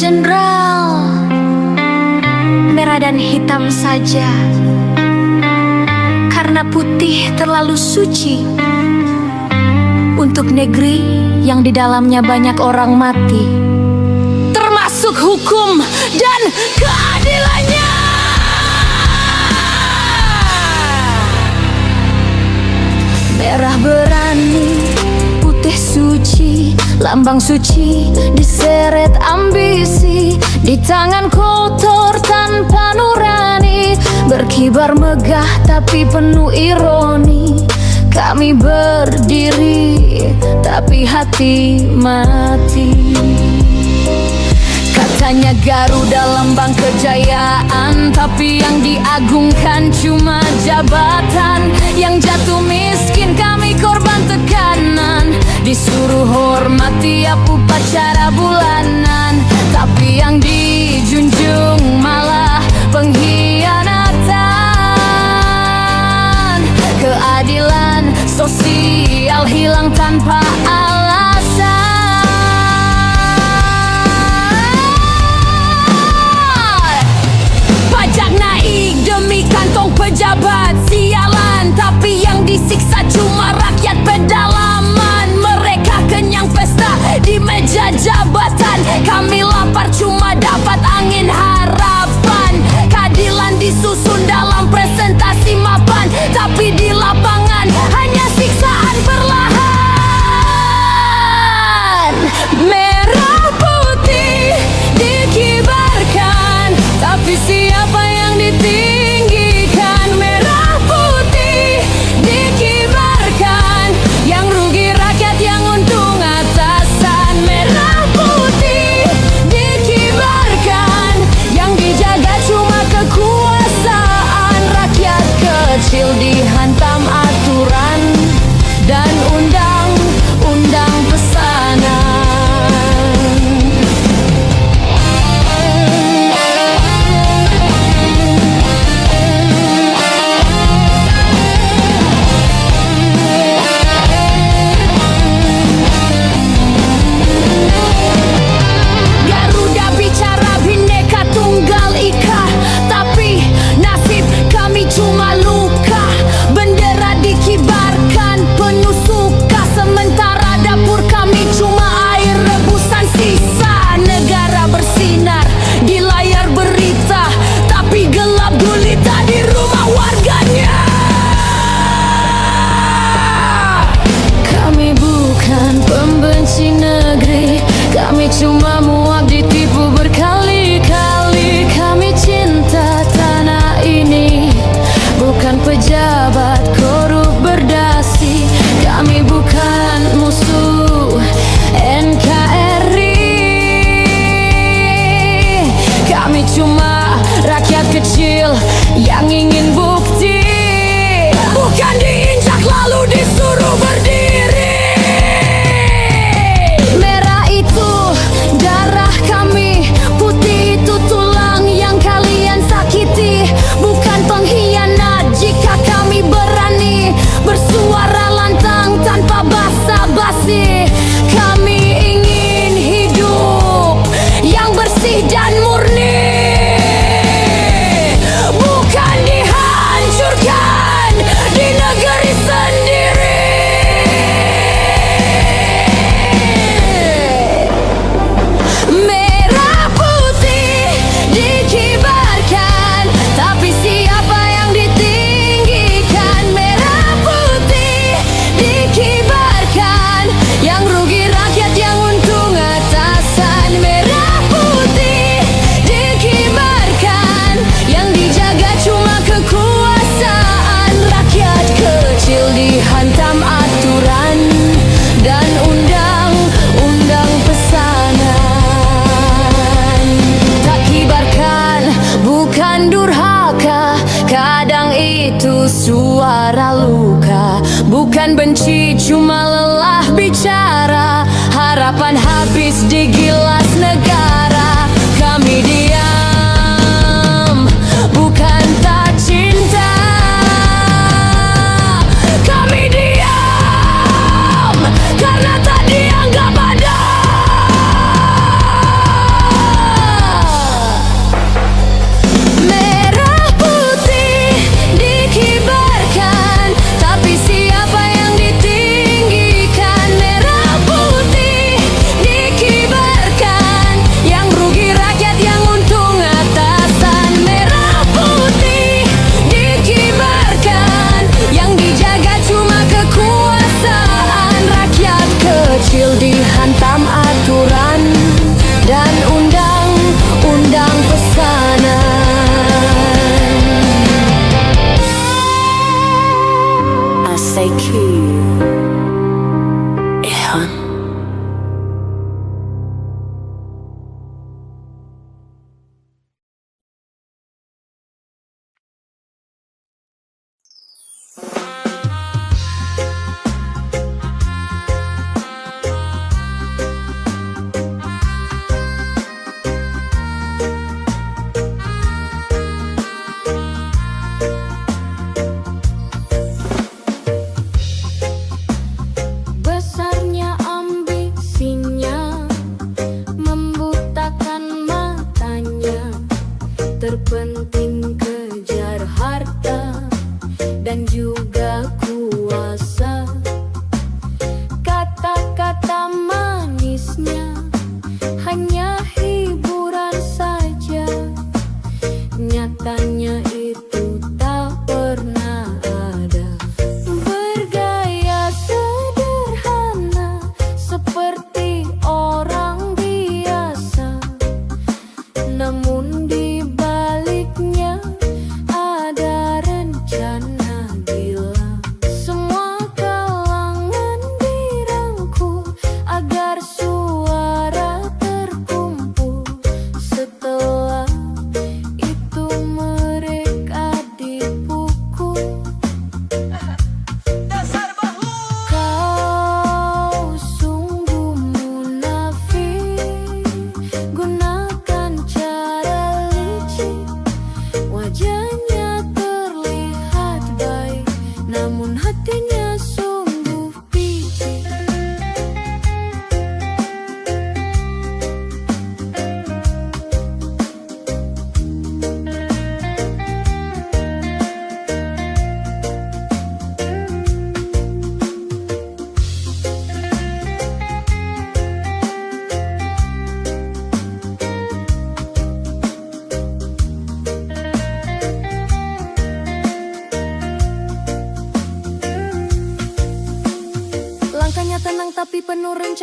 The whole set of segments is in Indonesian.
Jenderal, merah dan hitam saja, karena putih terlalu suci untuk negeri yang di dalamnya banyak orang mati, termasuk hukum dan keadilannya. Merah berani, putih suci, lambang suci diseret ambisi, di tangan kotor tanpa nurani, berkibar megah tapi penuh ironi. Kami berdiri tapi hati mati. Katanya Garuda lambang kejayaan, tapi yang diagungkan cuma jabatan. Yang jatuh miskin kami korban tekanan, disuruh hormat tiap upacara bulanan, tapi yang dijunjung malah pengkhianatan. Keadilan sosial hilang tanpa alasan. Pajak naik demi kantong pejabat sialan, tapi yang disiksa cuma rakyat pedalaman. Mereka kenyang pesta di meja jabatan, kami lapar cuma dapat angin harapan. Keadilan disusun dalam presentasi mapan, tapi di lapangan hanya siksaan perlahan. Merah putih dikibarkan, tapi siapa yang ditinggikan? Merah putih dikibarkan, yang rugi rakyat, yang untung atasan. Merah putih dikibarkan, yang dijaga cuma kekuasaan. Rakyat kecil dihantam aturan dan undang-undang pesanan. Garuda bicara Bhinneka Tunggal Ika, tapi nasib kami cuma luka. Bendera dikibarkan penuh suka, sementara dapur kami cuma air rebusan sisa. Negara bersinar di layar berita, tapi gelap gulita di rumah warganya. Kami bukan pembenci negeri, kami cuma muak ditipu berkali-kali. Kami cinta tanah ini, bukan pejabat korup berdasi. Kami bukan musuh NKRI, kami cuma rakyat kecil yang ingin bukti, bukan diinjak lalu disuruh berdiri. Merah itu darah kami, putih itu tulang yang kalian sakiti. Bukan pengkhianat jika kami berani bersuara lantang tanpa basa-basi. Kami ingin hidup yang bersih dan murni, bukan dihancurkan di negeri sendiri. Merah putih dikibarkan, tapi siapa yang ditinggikan? Merah putih dikibarkan, yang rugi rakyat, yang untung atasan. Merah putih dikibarkan, yang dijaga cuma kekuasaan. Rakyat kecil dihantam aturan dan undang-undang pesanan. Tak kibarkan bukan durhaka, kadang itu suara luka. Bukan benci cuma lelah bicara, harapan habis di gilas negara. Kami diam, bukan tak cinta. Kami diam karena tak dianggap ada.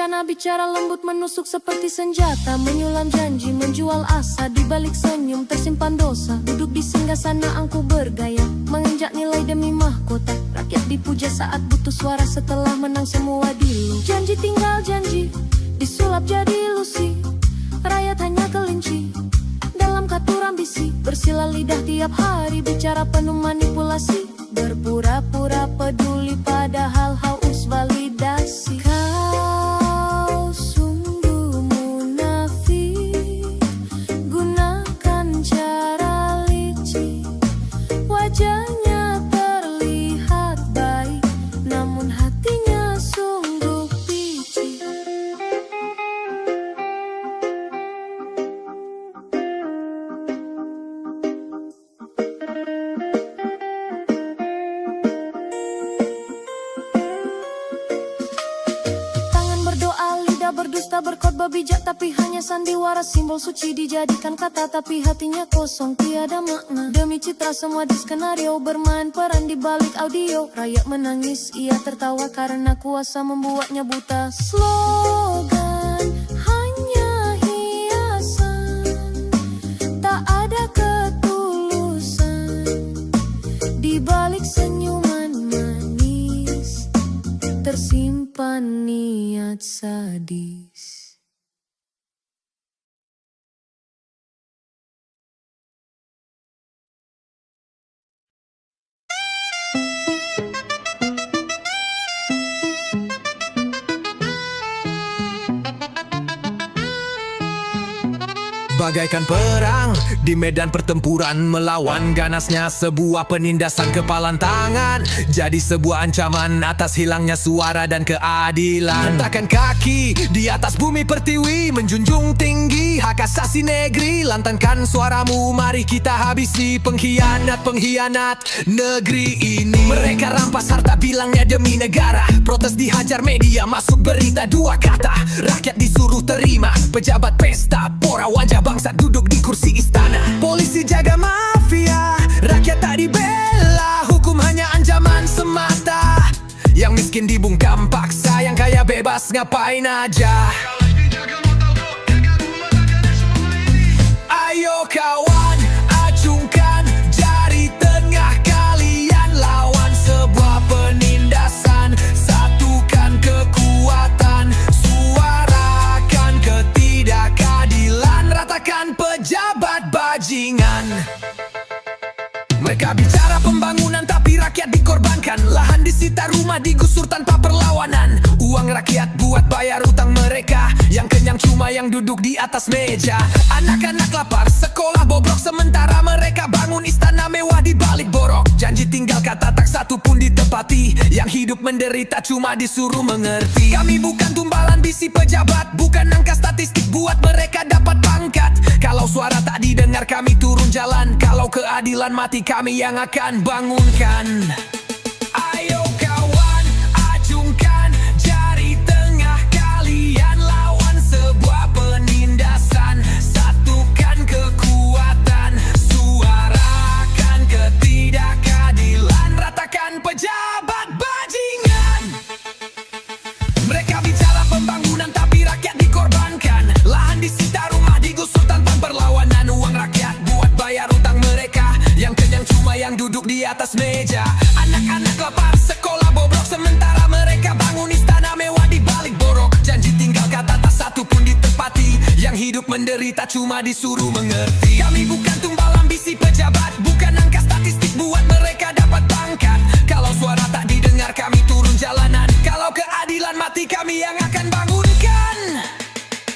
berencana, bicara lembut, menusuk seperti senjata, menyulam janji, menjual asa. Di balik senyum tersimpan dosa. Duduk di singgasana angku bergaya, menginjak nilai demi mahkota. Rakyat dipuja saat butuh suara, setelah menang semua dilu. Janji tinggal janji, disulap jadi ilusi. Rakyat hanya kelinci dalam katur ambisi. Bersila lidah tiap hari, bicara penuh manipulasi. Berpura-pura peduli padahal haus validasi. Kau sungguh munafik, gunakan cara licik. Wajahnya terlihat baik, namun hatinya sungguh picik. Berdusta, berkhotbah bijak, tapi hanya sandiwara. Simbol suci dijadikan kata, tapi hatinya kosong, tiada makna. Demi citra semua di skenario, bermain peran di balik audio. Rakyat menangis, ia tertawa karena kuasa membuatnya buta. Slogan hanya hiasan, tak ada ketulusan. Di balik senyuman manis tersimpan niat sadis. Bagaikan perang di medan pertempuran, melawan ganasnya sebuah penindasan. Kepalan tangan jadi sebuah ancaman atas hilangnya suara dan keadilan. Letakkan kaki di atas bumi pertiwi, menjunjung tinggi hak asasi negeri. Lantangkan suaramu, mari kita habisi pengkhianat-pengkhianat negeri ini. Mereka rampas harta, bilangnya demi negara. Protes dihajar media, masuk berita dua kata. Rakyat disuruh terima, pejabat pesta pora, wajah bangsa duduk di kursi istana. Polisi jaga mafia, rakyat tak dibela, hukum hanya ancaman semata. Yang miskin dibungkam paksa, yang kaya bebas ngapain aja. Ayo kawan, acungkan jari tengah kalian, lawan sebuah penindasan. Satukan kekuatan, suarakan ketidakadilan. Ratakan pejabat bajingan. Mereka bicara pembangunan tapi rakyat dikorbankan. Lahan disita, rumah digusur tanpa perlawanan. Uang rakyat buat bayar utang mereka, yang kenyang cuma yang duduk di atas meja. Anak-anak lapar, sekolah bobrok, sementara mereka bangun istana mewah di balik borok. Janji tinggal kata, tak satu pun ditepati. Yang hidup menderita cuma disuruh mengerti. Kami bukan tumbalan bisi pejabat, bukan angka statistik buat mereka dapat pangkat. Kalau suara tak didengar kami turun jalan. Kalau keadilan mati kami yang akan bangunkan. Ayo kawan, acungkan jari tengah kalian, lawan sebuah penindasan. Satukan kekuatan, suarakan ketidakadilan. Ratakan pejabat bajingan. Mereka bicara pembangunan tapi rakyat dikorbankan. Lahan disita, rumah digusur tanpa perlawanan. Uang rakyat buat bayar utang mereka, yang kenyang cuma yang duduk di atas meja. Anak-anak lapar, sekolah bobrok, sementara mereka bangun istana mewah di balik borok. Janji tinggal kata, tak satu pun ditepati. Yang hidup menderita cuma disuruh mengerti. Kami bukan tumbal ambisi pejabat, bukan angka statistik buat mereka dapat pangkat. Kalau suara tak didengar kami turun jalanan. Kalau keadilan mati kami yang akan bangunkan.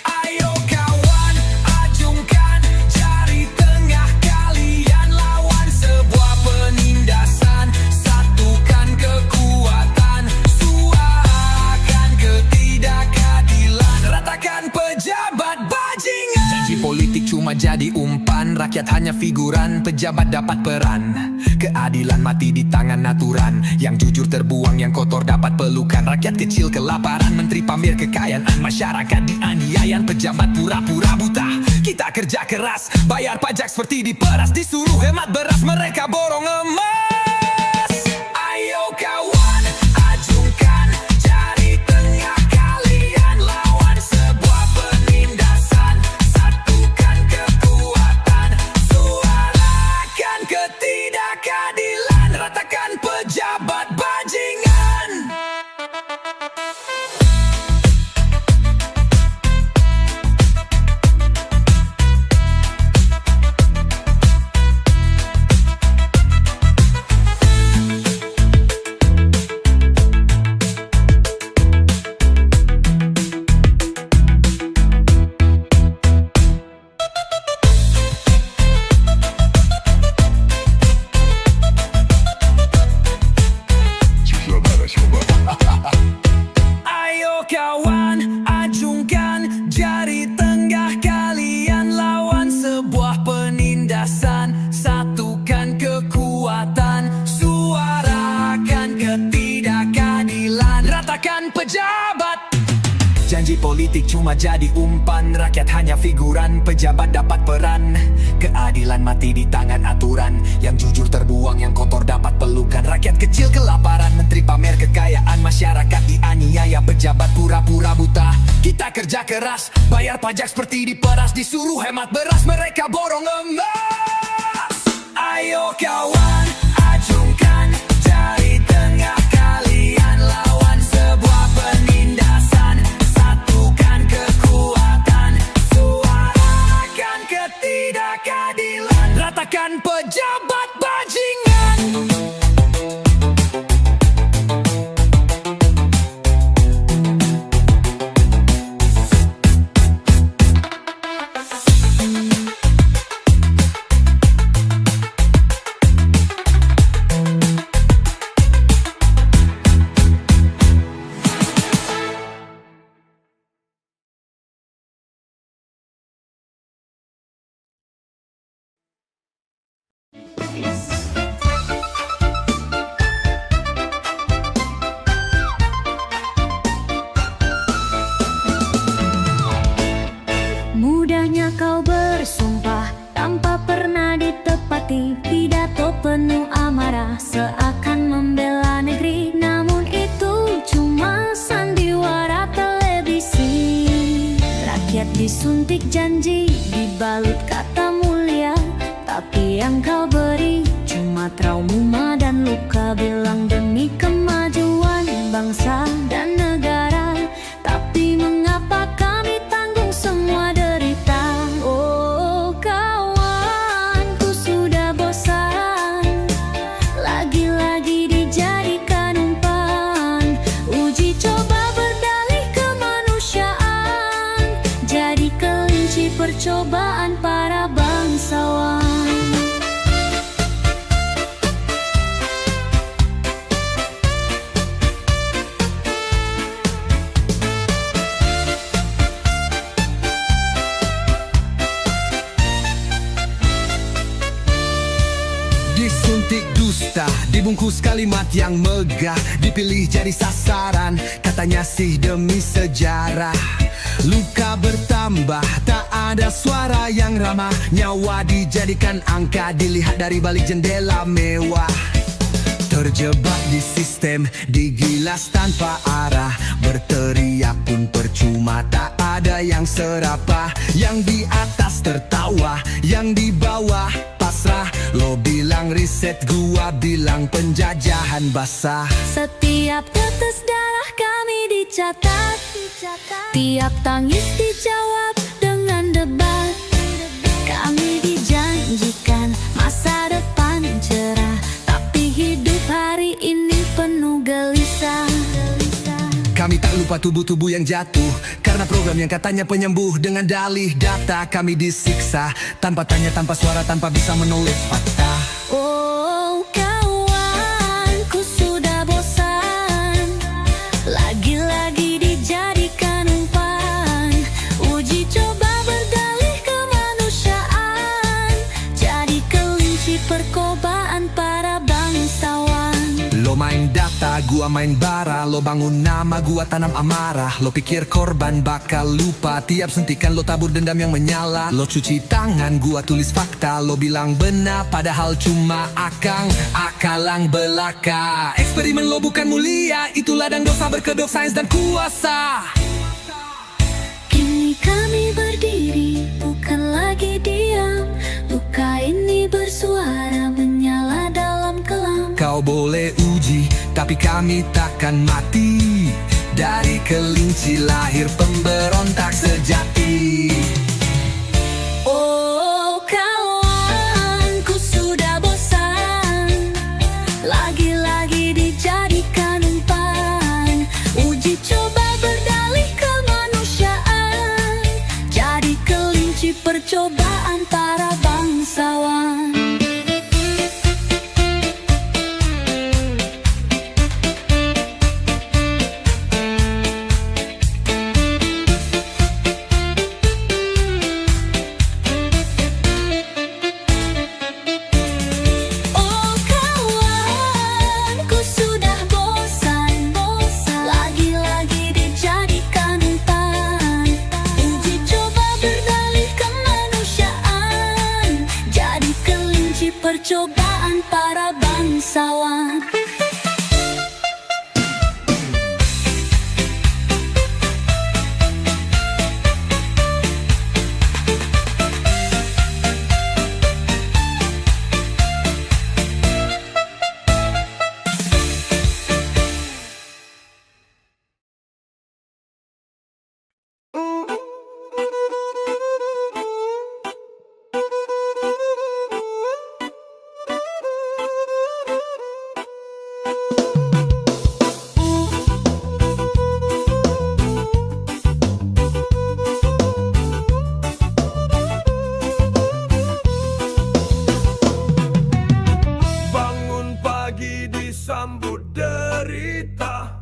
Ayo kawan, acungkan jari tengah kalian, lawan sebuah penindasan. Satukan kekuatan, suarakan ketidakadilan. Ratakan pejabat bajingan. Janji politik cuma jadi umpan, rakyat hanya figuran, pejabat dapat peran. Keadilan mati di tangan aturan, yang jujur terbuang, yang kotor dapat pelukan. Rakyat kecil kelaparan, menteri pamer kekayaan, masyarakat dianiaya, pejabat pura-pura buta. Kita kerja keras, bayar pajak seperti diperas, disuruh hemat beras, mereka borong emas. Ayo kawan, acungkan jari tengah kalian, di politik cuma jadi umpan. Rakyat hanya figuran, pejabat dapat peran. Keadilan mati di tangan aturan. Yang jujur terbuang, yang kotor dapat pelukan. Rakyat kecil kelaparan, menteri pamer kekayaan. Masyarakat dianiaya, pejabat pura-pura buta. Kita kerja keras, bayar pajak seperti diperas. Disuruh hemat beras, mereka borong emas. Ayo kawan, ajungkan jari tengah kalian, lawan sebuah penindasan. Satukan kekuatan, suarakan ketidakadilan. Ratakan pejabat bajingan. Mudahnya kau bersumpah tanpa pernah ditepati. Pidato penuh amarah seakan membela negeri. Namun itu cuma sandiwara televisi. Rakyat disuntik janji, dibalut kata mulia. Tapi yang kau beri cuma trauma dan luka. Bilang demi kemajuan bangsa dan negara, tapi mengapa kami tanggung semua derita? Oh kawan, ku sudah bosan lagi-lagi dijadikan umpan. Uji coba berdalih kemanusiaan, jadi kelinci percobaan para bangsawan. Disuntik dusta, dibungkus kalimat yang megah. Dipilih jadi sasaran, katanya sih demi sejarah. Luka bertambah, tak ada suara yang ramah. Nyawa dijadikan angka, dilihat dari balik jendela mewah. Terjebak di sistem, digilas tanpa arah. Berteriak pun percuma, tak ada yang serapah. Yang di atas tertawa, yang di bawah pasrah. Lo bilang riset, gua bilang penjajahan basah. Setiap tetes darah kami dicatat, tiap tangis dijawab dengan debat. Kami dijanjikan masa depan cerah, tapi hidup hari ini penuh gelisah. Kami tak lupa tubuh-tubuh yang jatuh karena program yang katanya penyembuh. Dengan dalih data kami disiksa, tanpa tanya, tanpa suara, tanpa bisa menulis fakta. Oh kawan, ku sudah bosan lagi-lagi dijadikan umpan. Uji coba berdalih kemanusiaan, jadi kelinci percobaan para bangsawan. Lo main data, gua main bara. Lo bangun nama, gua tanam amarah. Lo pikir korban bakal lupa, tiap sentikan lo tabur dendam yang menyala. Lo cuci tangan, gua tulis fakta. Lo bilang benar, padahal cuma akalang belaka. Eksperimen lo bukan mulia, itu ladang dosa berkedok sains dan kuasa. Kini kami berdiri, bukan lagi diam. Luka ini bersuara, menyala dalam kelam. Kau boleh uji, tapi kami takkan mati. Dari kelinci lahir pemberontak sejati. Oh kawan, ku sudah bosan lagi-lagi dijadikan umpan. Uji coba berdalih kemanusiaan, jadi kelinci percobaan para bangsawan. percobaan para bangsawan. Bangun pagi disambut derita,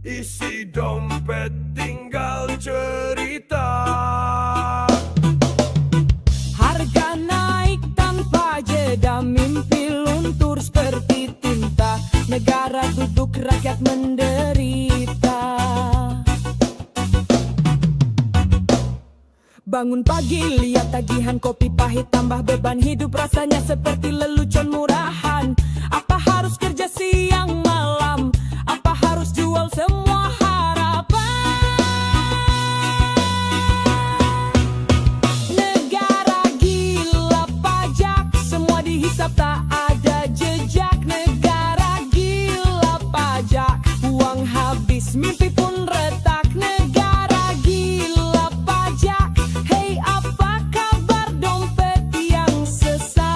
isi dompet tinggal cerita. Harga naik tanpa jeda, mimpi luntur seperti tinta. Negara duduk, rakyat menderita. Bangun pagi, lihat tagihan kopi pahit, tambah beban hidup, rasanya seperti lelucon murahan. Apa harus kerja siang malam? Apa harus jual semua harapan? Negara gila pajak, semua dihisap tak ada jejak. Negara gila pajak, uang habis, mimpi pun retak. Negara gila pajak, hey apa kabar dompet yang sesak?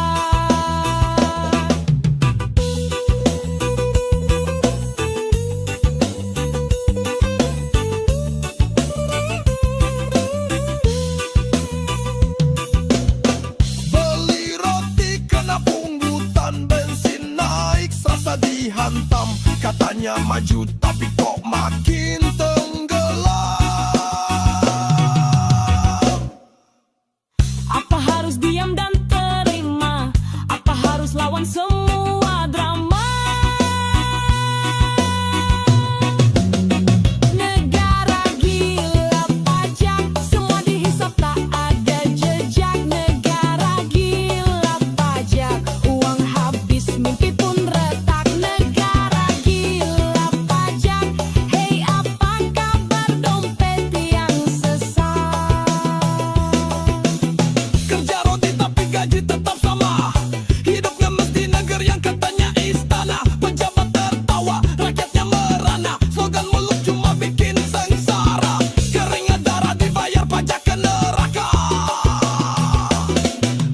Beli roti kena pungutan, bensin naik serasa dihantam. Katanya maju tapi kok makin tenggelam. Apa harus diam dan terima? Apa harus lawan semua drama? Negara gila pajak, semua dihisap tak ada jejak. Negara gila pajak, uang habis, mimpi pun retak. Negara gila pajak, hey apa kabar dompet yang sesak? Kerja roti tapi gaji tetap sama. Hidupnya mesti negeri yang katanya istana. Pejabat tertawa, rakyatnya merana. Slogan mulut cuma bikin sengsara. Keringat darah dibayar pajak ke neraka.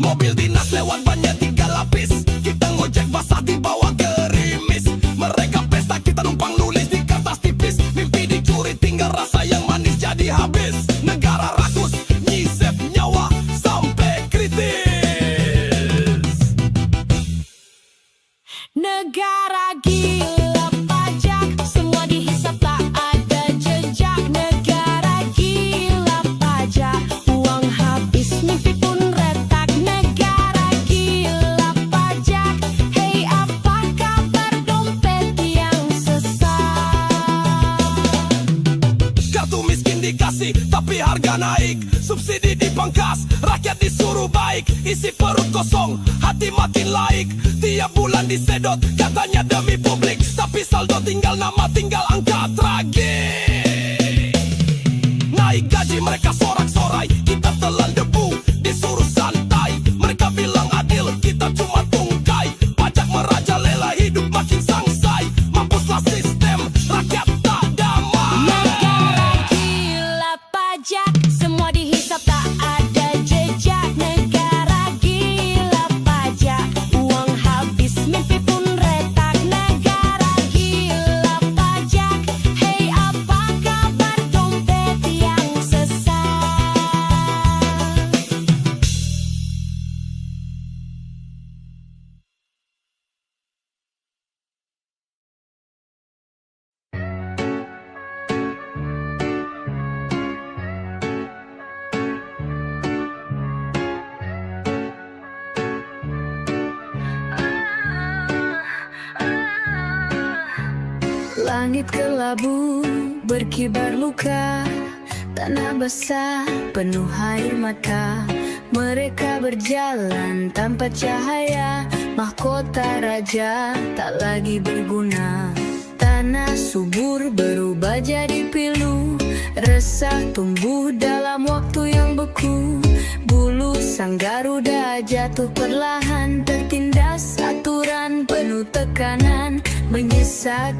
Mobil dinas lewat bannya 3 lapis. Kita ngojek basah dibawa gerimis. Mereka pesta, kita numpang nulis di kertas tipis. Mimpi dicuri, tinggal rasa yang manis jadi habis. Negara rakus, nyisep nyawa sampai kritis. Negara gila pajak, semua dihisap tak ada jejak. Negara gila pajak, uang habis, mimpi pun retak. Negara gila pajak, hey apa kabar dompet yang sesak? Kartu miskin dikasih, tapi harga naik. Subsidi dipangkas, rakyat disuruh baik. Isi perut kosong, hati makin laik. Tiap bulan disedot, katanya demi publik. Tapi saldo tinggal nama, tinggal angka tragik. Naik gaji mereka sorak-sorai, kita telan debu, disuruh santai. Mereka bilang adil, kita cuma tungkai. Pajak merajalela, hidup makin sangsai. Mampuslah sistem, rakyat tak damai. Negara gila pajak, semua dihisap tak ada jejak. Negara gila pajak, uang habis, mimpi pun retak. Negara gila pajak, hey apa kabar dompet yang sesak? Langit kelabu berkibar luka, tanah basah penuh air mata. Mereka berjalan tanpa cahaya, Mahkota raja tak lagi berguna. Tanah subur berubah jadi pilu. Resah tumbuh dalam waktu yang beku. Bulu sang Garuda jatuh perlahan, tertindas aturan penuh tekanan menyesatkan.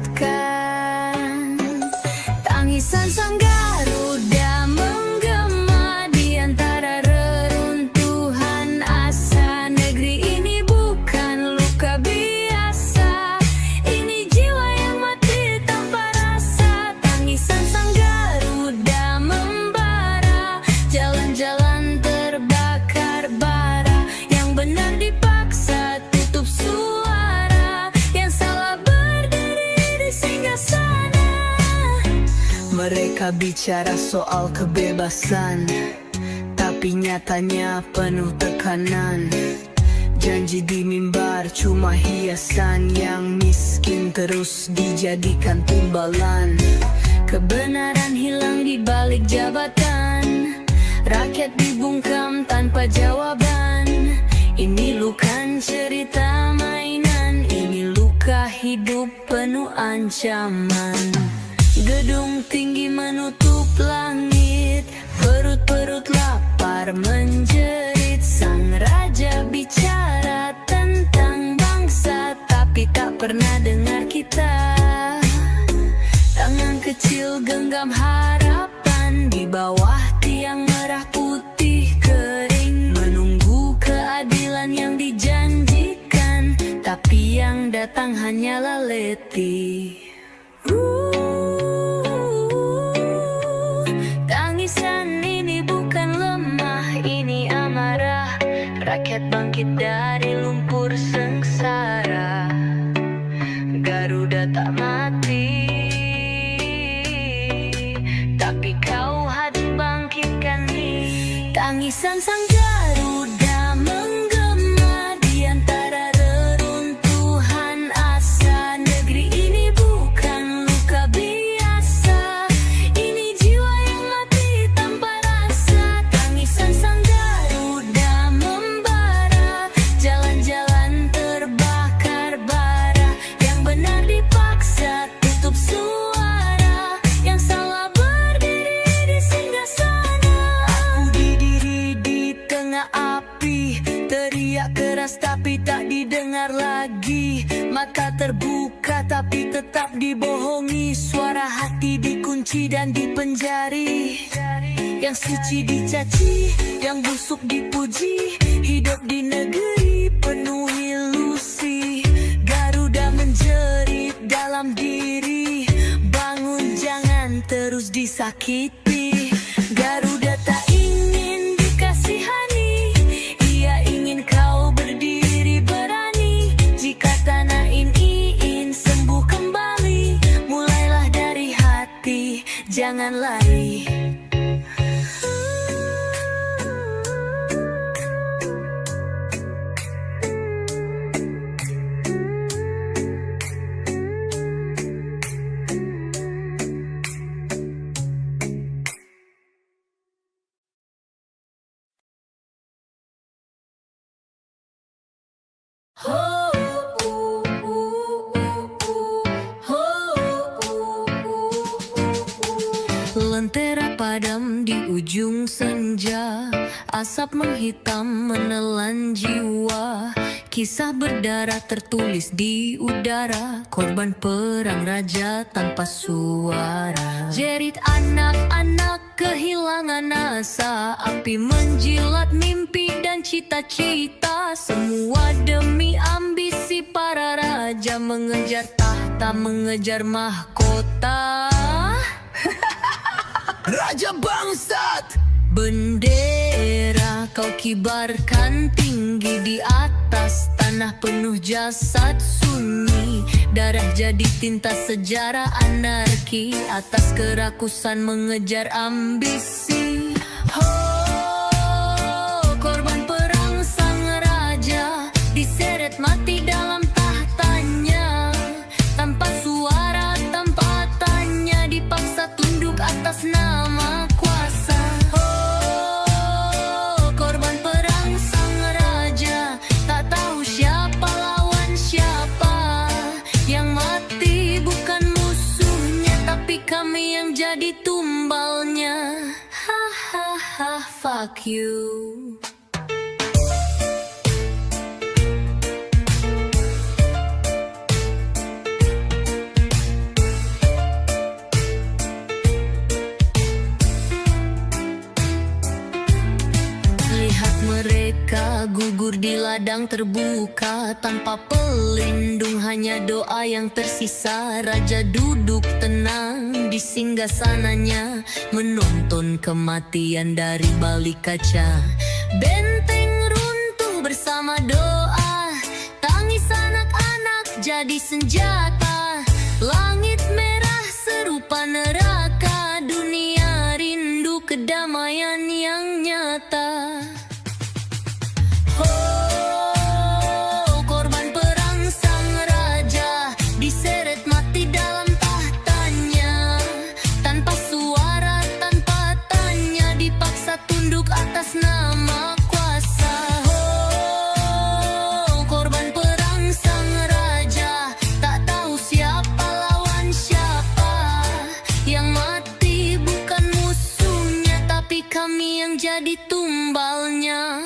Tangisan sang Garuda menggema di antara reruntuhan asa. Negeri ini bukan luka biasa, ini jiwa yang mati tanpa rasa. Tangisan sang Garuda membara, jalan-jalan terbakar bara. Yang benar dipaksa tutup suara, yang salah berdiri di singgasana. Mereka bicara soal kebebasan, tapi nyatanya penuh tekanan. Janji di mimbar cuma hiasan, yang miskin terus dijadikan tumbalan. Kebenaran hilang di balik jabatan, rakyat dibungkam tanpa jawaban. Ini bukan cerita mainan, ini luka hidup penuh ancaman. Gedung tinggi menutup langit, perut-perut lapar menjerit. Sang raja bicara tentang bangsa, tapi tak pernah dengar kita. Tangan kecil genggam harapan di bawah tiang merah putih kering, menunggu keadilan yang dijanjikan, tapi yang datang hanyalah letih. Tangisan ini bukan lemah, ini amarah. Rakyat bangkit dari lumpur sengsara. Garuda tak mati, tapi kau hadir bangkitkan nih. Tangisan sang Garuda menggema di antara reruntuhan asa. Negeri ini bukan luka biasa, ini jiwa yang mati tanpa rasa. Tangisan sang Garuda membara, jalan-jalan terbakar bara. Yang benar dipaksa tutup suara, yang salah berdiri di singgasana. Aku didiri di tengah api, teriak keras tapi tak didengar lagi. Mata terbuka tapi tetap dibohongi. Suara hati dikunci dan dipenjari. Yang suci dicaci, yang busuk dipuji. Hidup di negeri penuh ilusi. Garuda menjerit dalam diri, bangun jangan terus disakiti. Garuda tak ingin dikasihani, ia ingin kau berdiri berani. Jika tanah ini sembuh kembali, mulailah dari hati, jangan lari. Lentera padam di ujung senja, asap menghitam menelan jiwa. Kisah berdarah tertulis di udara, korban perang raja tanpa suara. Jerit anak-anak kehilangan asa, api menjilat mimpi dan cita-cita. Semua demi ambisi para raja, mengejar tahta, mengejar mahkota. Raja bangsat! Bendera kau kibarkan tinggi di atas tanah penuh jasad sunyi. Darah jadi tinta sejarah anarki, atas kerakusan mengejar ambisi. Korban perang sang raja diseret mati dalam tahtanya. Tanpa suara, tanpa tanya, dipaksa tunduk atas nama kuasa. Korban perang sang raja, tak tahu siapa lawan. fuck you. Lihat mereka gugur di ladang terbuka, tanpa pelindung hanya doa yang tersisa. Raja duduk tenang di singgasananya, menonton kematian dari balik kaca. Benteng runtuh bersama doa, tangis anak-anak jadi senjata. Langit merah serupa neraka, dunia rindu kedamaian yang nyata. Oh, korban perang sang raja diseret mati dalam tahtanya. Tanpa suara, tanpa tanya, dipaksa tunduk atas nama kuasa. Oh, korban perang sang raja, tak tahu siapa lawan siapa. Yang mati bukan musuhnya, tapi kami yang jadi tumbalnya.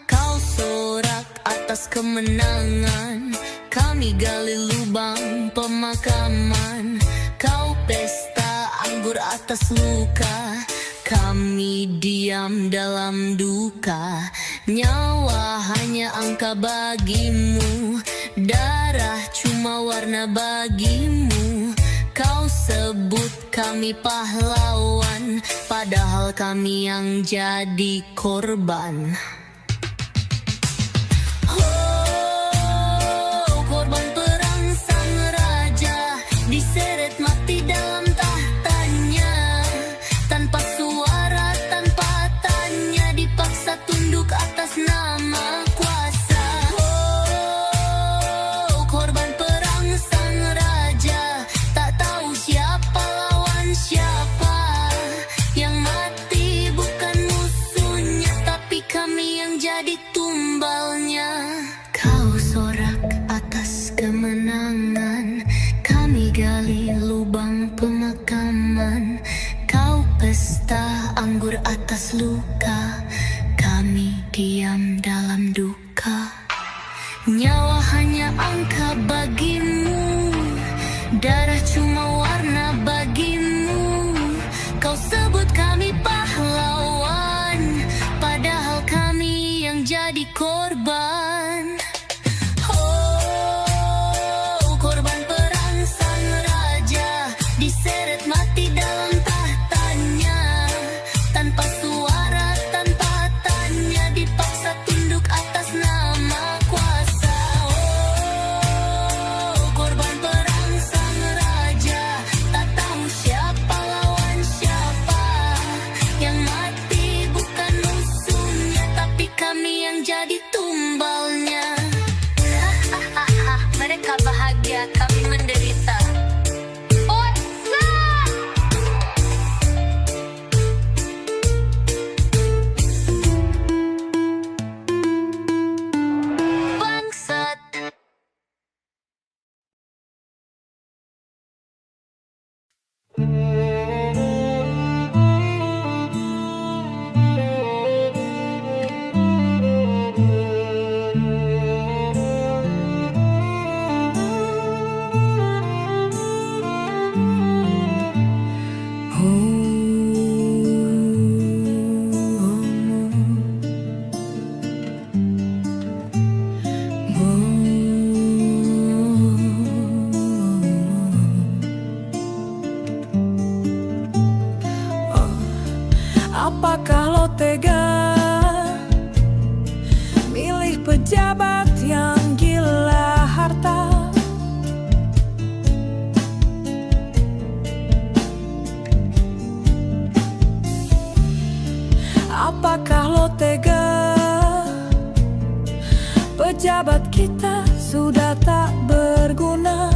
Kau sorak atas kemenangan, kami gali lubang pemakaman. Kau pesta anggur atas luka, kami diam dalam duka. Nyawa hanya angka bagimu, darah cuma warna bagimu. Kau sebut kami pahlawan, padahal kami yang jadi korban. Oh, korban perang sang raja diseret mati dalam tahtanya. Tanpa suara, tanpa tanya, dipaksa tunduk atas nama kuasa. Oh, korban perang sang raja, tak tahu siapa lawan siapa. Yang mati bukan musuhnya, tapi kami yang jadi tumbalnya. Kau sorak atas kemenangan, kami gali lubang pemakaman. Kau pesta anggur atas luka, kami diam dalam duka. Nyawa hanya angka bagimu, darah cuma warna bagimu. Kau sebut kami pahlawan, padahal kami yang jadi korban. Oh, korban perang sang raja diseret mati dalam tahtanya. Tanpa suara, tanpa tanya, dipaksa tunduk atas nama kuasa. Oh, korban perang sang raja, tak tahu siapa lawan siapa. Yang mati bukan musuhnya, tapi kami yang jadi tumbalnya. Mereka bahagia, kami menderita. Bangsat. Apakah lo tega milih pejabat yang gila harta? Apakah lo tega pejabat kita sudah tak berguna?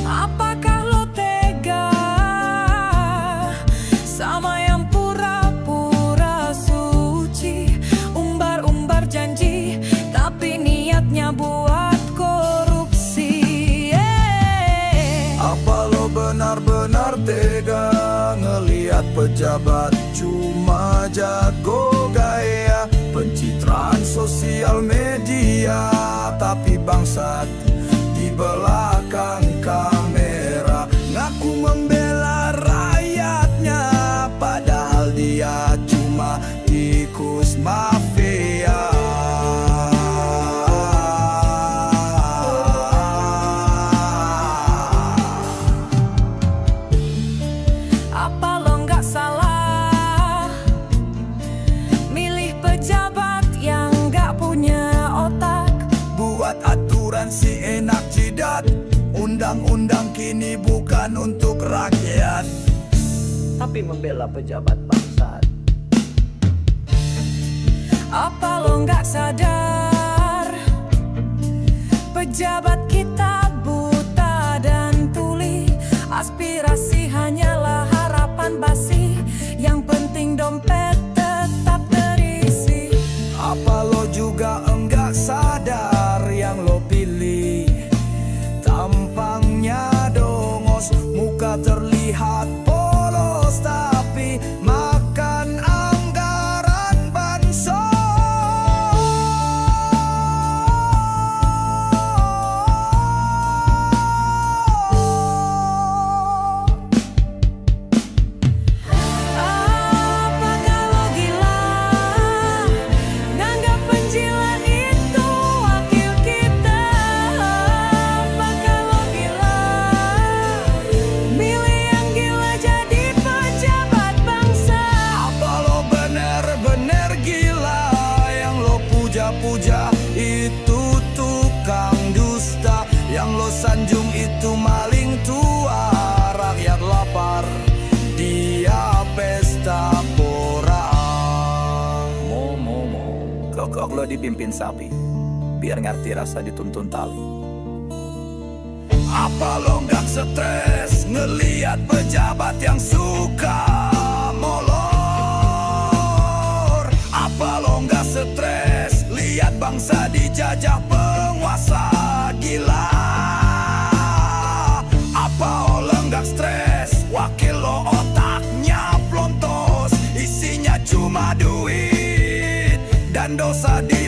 Apakah lo tega sama yang pura-pura suci, umbar-umbar janji, tapi niatnya buat korupsi? pejabat cuma jago gaya, pencitraan sosial media, tapi bangsat di belakang kamera ngaku membela rakyatnya, padahal dia cuma tikus mafia. Apa lo nggak salah milih pejabat yang nggak punya otak? Buat aturan si enak jidat, undang-undang kini bukan untuk rakyat, tapi membela pejabat bangsat. Apa lo nggak sadar pejabat kita buta dan tuli, aspirasi hanyalah harapan basi, yang penting dompet tetap terisi. Apa lo juga enggak sadar yang lo pilih tampangnya dongos, muka terlihat polos, tapi makan anggaran bansos. Apa kalau gila nganggap penjilat itu wakil kita? Apa kalau gila milih yang gila jadi pejabat bangsa? Apa lo bener-bener gila yang lo puja-puja itu tukang dusta, yang lo sanjung itu maling tua, rakyat lapar dia pesta pora. Mo kokok lo dipimpin sapi biar ngerti rasa dituntun tali. Apa lo nggak stres ngeliat pejabat yang suka molor? Apa lo nggak stres lihat bangsa dijajah penguasa gila? Apa lo nggak stres wakil lo otaknya plontos, isinya cuma duit dan dosa di